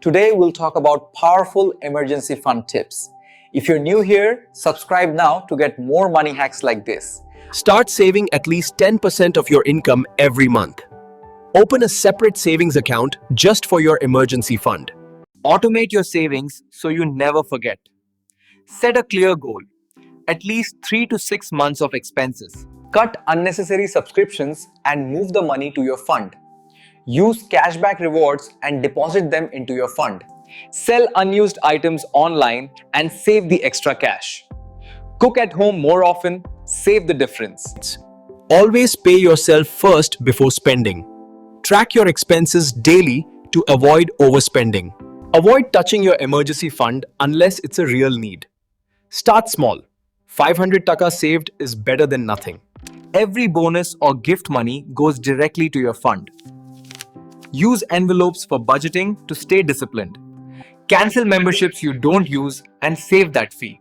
Today we'll talk about powerful emergency fund tips. If you're new here, subscribe now to get more money hacks like this. Start saving at least 10% of your income every month. Open a separate savings account just for your emergency fund. Automate your savings so you never forget. Set a clear goal, at least 3 to 6 months of expenses. Cut unnecessary subscriptions and move the money to your fund. Use cashback rewards and deposit them into your fund. Sell unused items online and save the extra cash. Cook at home more often, save the difference. Always pay yourself first before spending. Track your expenses daily to avoid overspending. Avoid touching your emergency fund unless it's a real need. Start small. 500 taka saved is better than nothing. Every bonus or gift money goes directly to your fund. Use envelopes for budgeting to stay disciplined. Cancel memberships you don't use and save that fee.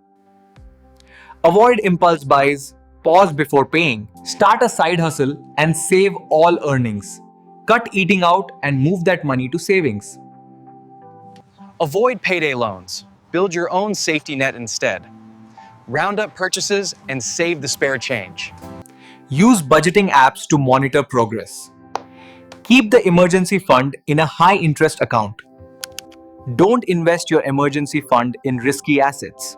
Avoid impulse buys, pause before paying, start a side hustle and save all earnings. Cut eating out and move that money to savings. Avoid payday loans. Build your own safety net instead. Round up purchases and save the spare change. Use budgeting apps to monitor progress. Keep the emergency fund in a high-interest account. Don't invest your emergency fund in risky assets.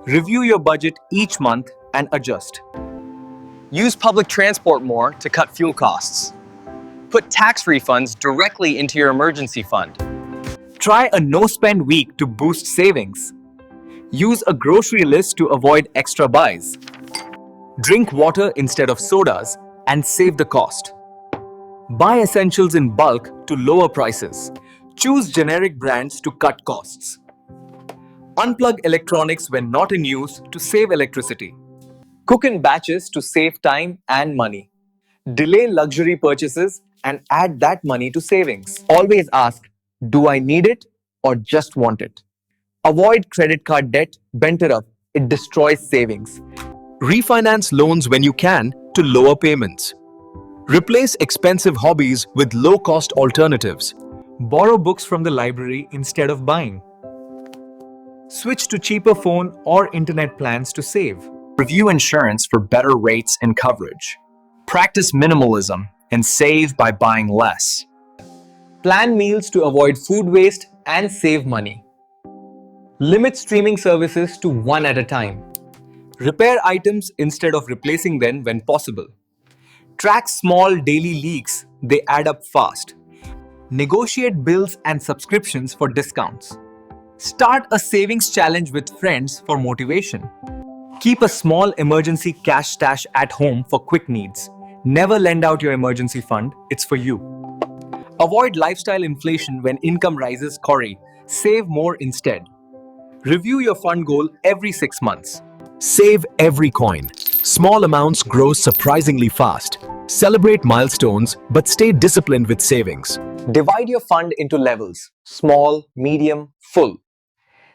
Review your budget each month and adjust. Use public transport more to cut fuel costs. Put tax refunds directly into your emergency fund. Try a no-spend week to boost savings. Use a grocery list to avoid extra buys. Drink water instead of sodas and save the cost. Buy essentials in bulk to lower prices. Choose generic brands to cut costs. Unplug electronics when not in use to save electricity. Cook in batches to save time and money. Delay luxury purchases and add that money to savings. Always ask, do I need it or just want it? Avoid credit card debt, bent it up. It destroys savings. Refinance loans when you can to lower payments. Replace expensive hobbies with low-cost alternatives. Borrow books from the library instead of buying. Switch to cheaper phone or internet plans to save. Review insurance for better rates and coverage. Practice minimalism and save by buying less. Plan meals to avoid food waste and save money. Limit streaming services to one at a time. Repair items instead of replacing them when possible. Track small daily leaks, they add up fast. Negotiate bills and subscriptions for discounts. Start a savings challenge with friends for motivation. Keep a small emergency cash stash at home for quick needs. Never lend out your emergency fund, it's for you. Avoid lifestyle inflation when income rises. Save more instead. Review your fund goal every 6 months. Save every coin. Small amounts grow surprisingly fast. Celebrate milestones, but stay disciplined with savings. Divide your fund into levels: small, medium, full.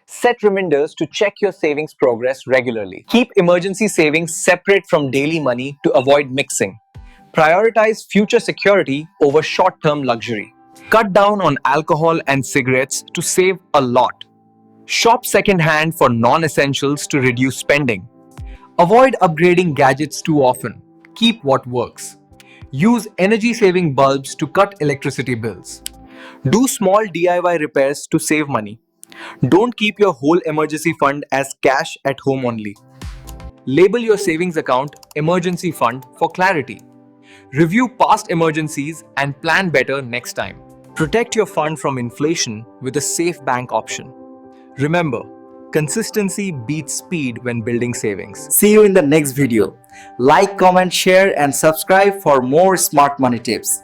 Set reminders to check your savings progress regularly. Keep emergency savings separate from daily money to avoid mixing. Prioritize future security over short-term luxury. Cut down on alcohol and cigarettes to save a lot. Shop second-hand for non-essentials to reduce spending. Avoid upgrading gadgets too often. Keep what works. Use energy-saving bulbs to cut electricity bills. Do small DIY repairs to save money. Don't keep your whole emergency fund as cash at home only. Label your savings account emergency fund for clarity. Review past emergencies and plan better next time. Protect your fund from inflation with a safe bank option. Remember, consistency beats speed when building savings. See you in the next video. Like, comment, share and subscribe for more smart money tips.